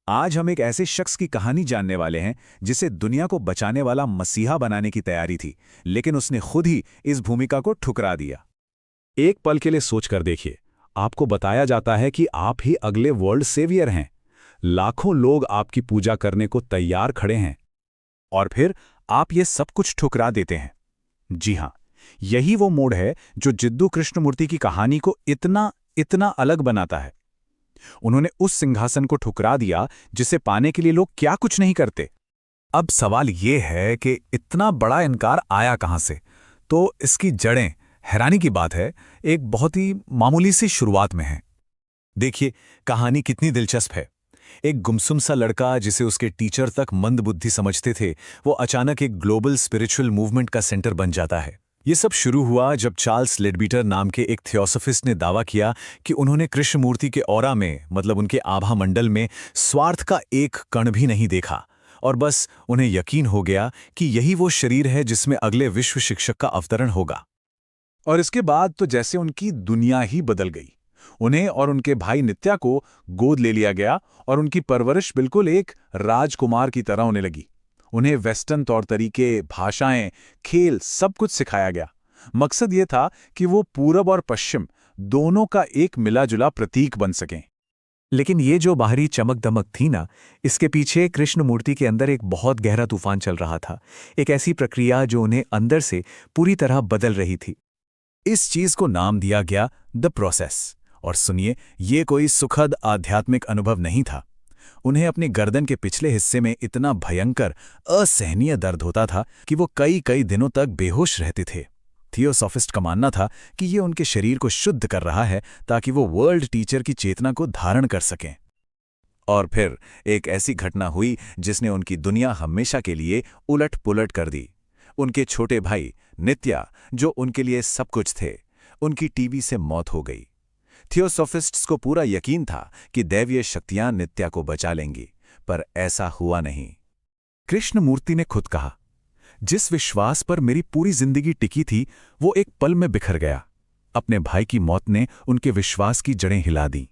आज हम एक ऐसे शख्स की कहानी जानने वाले हैं जिसे दुनिया को बचाने वाला मसीहा बनाने की तैयारी थी, लेकिन उसने खुद ही इस भूमिका को ठुकरा दिया। एक पल के लिए सोचकर देखिए, आपको बताया जाता है कि आप ही अगले वर्ल्ड सेवियर हैं। लाखों लोग आपकी पूजा करने को तैयार खड़े हैं। और फिर आप ये सब कुछ ठुकरा देते हैं। जी हां, यही वो मोड़ है जो जिद्दू कृष्णमूर्ति की कहानी को इतना इतना अलग बनाता है। उन्होंने उस सिंहासन को ठुकरा दिया जिसे पाने के लिए लोग क्या कुछ नहीं करते। अब सवाल ये है कि इतना बड़ा इनकार आया कहां से? तो इसकी जड़ें, हैरानी की बात है, एक बहुत ही मामूली सी शुरुआत में है। देखिए, कहानी कितनी दिलचस्प है। एक गुमसुम सा लड़का जिसे उसके टीचर तक मंदबुद्धि समझते थे, वो अचानक एक ग्लोबल स्पिरिचुअल मूवमेंट का सेंटर बन जाता है। ये सब शुरू हुआ जब चार्ल्स लेडबीटर नाम के एक थियोसॉफिस्ट ने दावा किया कि उन्होंने कृष्णमूर्ति के ऑरा में, मतलब उनके आभा मंडल में, स्वार्थ का एक कण भी नहीं देखा, और बस उन्हें यकीन हो गया कि यही वो शरीर है जिसमें अगले विश्व शिक्षक का अवतरण होगा। और इसके बाद तो जैसे उनकी दुनिया ही बदल गई। उन्हें और उनके भाई नित्या को गोद ले लिया गया और उनकी परवरिश बिल्कुल एक राजकुमार की तरह होने लगी। उन्हें वेस्टर्न तौर तरीके, भाषाएं, खेल सब कुछ सिखाया गया। मकसद ये था कि वो पूरब और पश्चिम दोनों का एक मिला-जुला प्रतीक बन सकें। लेकिन ये जो बाहरी चमक दमक थी ना, इसके पीछे कृष्णमूर्ति के अंदर एक बहुत गहरा तूफान चल रहा था। एक ऐसी प्रक्रिया जो उन्हें अंदर से पूरी तरह बदल रही थी। इस चीज को नाम दिया गया द प्रोसेस। और सुनिए, ये कोई सुखद आध्यात्मिक अनुभव नहीं था। उन्हें अपनी गर्दन के पिछले हिस्से में इतना भयंकर, असहनीय दर्द होता था कि वो कई कई दिनों तक बेहोश रहते थे। थियोसॉफिस्ट का मानना था कि ये उनके शरीर को शुद्ध कर रहा है ताकि वो वर्ल्ड टीचर की चेतना को धारण कर सकें। और फिर एक ऐसी घटना हुई जिसने उनकी दुनिया हमेशा के लिए उलट पुलट कर दी। उनके छोटे भाई नित्या, जो उनके लिए सब कुछ थे, उनकी टीबी से मौत हो गई। थियोसॉफिस्ट्स को पूरा यकीन था कि दैवीय शक्तियां नित्या को बचा लेंगी, पर ऐसा हुआ नहीं। कृष्णमूर्ति ने खुद कहा, जिस विश्वास पर मेरी पूरी जिंदगी टिकी थी, वो एक पल में बिखर गया। अपने भाई की मौत ने उनके विश्वास की जड़ें हिला दी।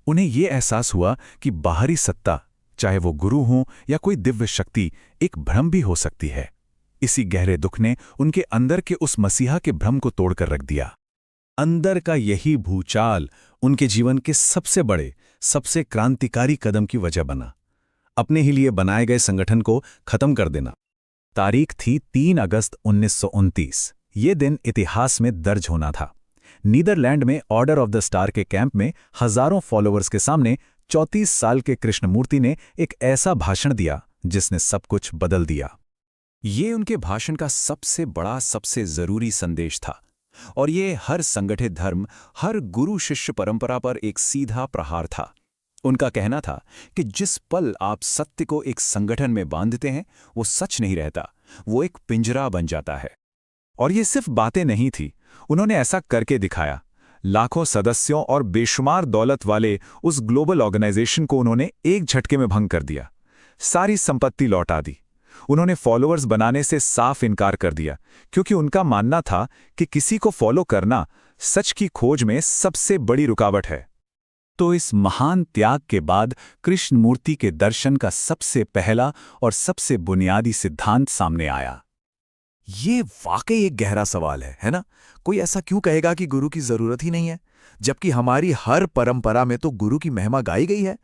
उन्हें ये एहसास हुआ कि बाहरी सत्ता, चाहे वो गुरु हो या कोई दिव्य शक्ति, एक भ्रम भी हो सकती है। इसी गहरे दुख ने उनके अंदर के उस मसीहा के भ्रम को तोड़कर रख दिया। अंदर का यही भूचाल उनके जीवन के सबसे बड़े, सबसे क्रांतिकारी कदम की वजह बना। अपने ही लिए बनाए गए संगठन को खत्म कर देना। तारीख थी 3 अगस्त 1929। ये दिन इतिहास में दर्ज होना था। नीदरलैंड में ऑर्डर ऑफ द स्टार के कैंप में हजारों फॉलोअर्स के सामने 34 साल के कृष्णमूर्ति ने एक ऐसा भाषण दिया जिसने सब कुछ बदल दिया। ये उनके भाषण का सबसे बड़ा, सबसे जरूरी संदेश था, और ये हर संगठित धर्म, हर गुरु शिष्य परंपरा पर एक सीधा प्रहार था। उनका कहना था कि जिस पल आप सत्य को एक संगठन में बांधते हैं, वो सच नहीं रहता, वो एक पिंजरा बन जाता है। और ये सिर्फ बातें नहीं थी, उन्होंने ऐसा करके दिखाया। लाखों सदस्यों और बेशुमार दौलत वाले उस ग्लोबल ऑर्गेनाइजेशन को उन्होंने एक झटके में भंग कर दिया। सारी संपत्ति लौटा दी। उन्होंने फॉलोअर्स बनाने से साफ इनकार कर दिया, क्योंकि उनका मानना था कि किसी को फॉलो करना सच की खोज में सबसे बड़ी रुकावट है। तो इस महान त्याग के बाद कृष्णमूर्ति के दर्शन का सबसे पहला और सबसे बुनियादी सिद्धांत सामने आया। ये वाकई एक गहरा सवाल है ना? कोई ऐसा क्यों कहेगा कि गुरु की जरूरत ही नहीं है, जबकि हमारी हर परंपरा में तो गुरु की महिमा गाई गई है?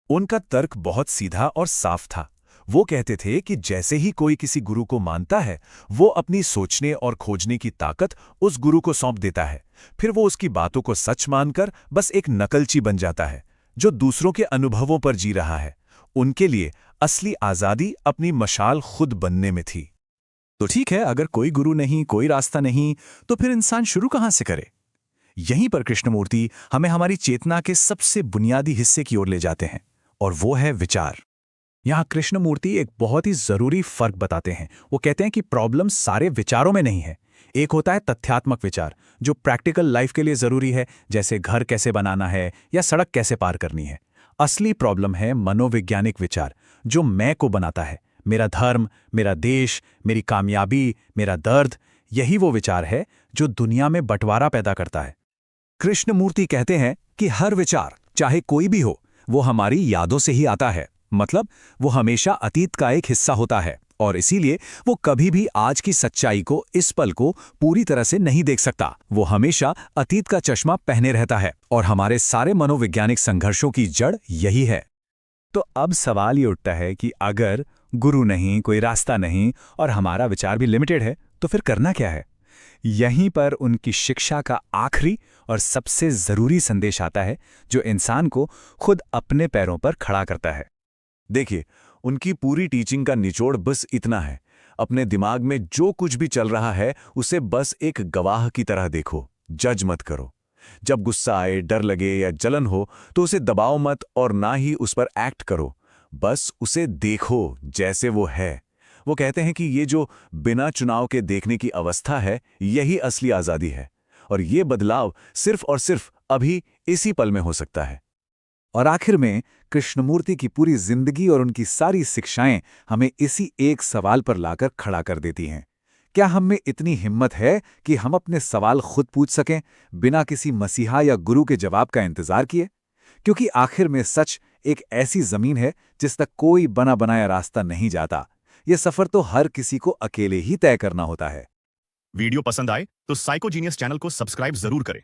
उनका तर्क बहुत सीधा और साफ था। वो कहते थे कि जैसे ही कोई किसी गुरु को मानता है, वो अपनी सोचने और खोजने की ताकत उस गुरु को सौंप देता है। फिर वो उसकी बातों को सच मानकर बस एक नकलची बन जाता है, जो दूसरों के अनुभवों पर जी रहा है। उनके लिए असली आज़ादी अपनी मशाल खुद बनने में थी। तो ठीक है, अगर कोई गुरु नहीं, कोई रास्ता नहीं, तो फिर इंसान शुरू कहां से करे? यहीं पर कृष्णमूर्ति हमें हमारी चेतना के सबसे बुनियादी हिस्से की ओर ले जाते हैं, और वो है विचार। यहाँ कृष्णमूर्ति एक बहुत ही जरूरी फर्क बताते हैं। वो कहते हैं कि प्रॉब्लम सारे विचारों में नहीं है। एक होता है तथ्यात्मक विचार, जो प्रैक्टिकल लाइफ के लिए जरूरी है, जैसे घर कैसे बनाना है या सड़क कैसे पार करनी है। असली प्रॉब्लम है मनोवैज्ञानिक विचार, जो मैं को बनाता है। मेरा धर्म, मेरा देश, मेरी कामयाबी, मेरा दर्द, यही वो विचार है जो दुनिया में बंटवारा पैदा करता है। कृष्णमूर्ति कहते हैं कि हर विचार, चाहे कोई भी हो, वो हमारी यादों से ही आता है। मतलब वो हमेशा अतीत का एक हिस्सा होता है और इसीलिए वो कभी भी आज की सच्चाई को, इस पल को पूरी तरह से नहीं देख सकता। वो हमेशा अतीत का चश्मा पहने रहता है और हमारे सारे मनोवैज्ञानिक संघर्षों की जड़ यही है। तो अब सवाल ये उठता है कि अगर गुरु नहीं, कोई रास्ता नहीं और हमारा विचार भी लिमिटेड है, तो फिर करना क्या है? यहीं पर उनकी शिक्षा का आखिरी और सबसे जरूरी संदेश आता है, जो इंसान को खुद अपने पैरों पर खड़ा करता है। देखिए, उनकी पूरी टीचिंग का निचोड़ बस इतना है, अपने दिमाग में जो कुछ भी चल रहा है उसे बस एक गवाह की तरह देखो, जज मत करो। जब गुस्सा आए, डर लगे या जलन हो तो उसे दबाओ मत और ना ही उस पर एक्ट करो, बस उसे देखो जैसे वो है। वो कहते हैं कि ये जो बिना चुनाव के देखने की अवस्था है, यही असली आज़ादी है, और ये बदलाव सिर्फ और सिर्फ अभी इसी पल में हो सकता है। और आखिर में कृष्णमूर्ति की पूरी जिंदगी और उनकी सारी शिक्षाएं हमें इसी एक सवाल पर लाकर खड़ा कर देती हैं। क्या हम में इतनी हिम्मत है कि हम अपने सवाल खुद पूछ सकें, बिना किसी मसीहा या गुरु के जवाब का इंतजार किए? क्योंकि आखिर में सच एक ऐसी जमीन है जिस तक कोई बना बनाया रास्ता नहीं जाता। ये सफर तो हर किसी को अकेले ही तय करना होता है। वीडियो पसंद आए तो साइकोजीनियस चैनल को सब्सक्राइब जरूर करें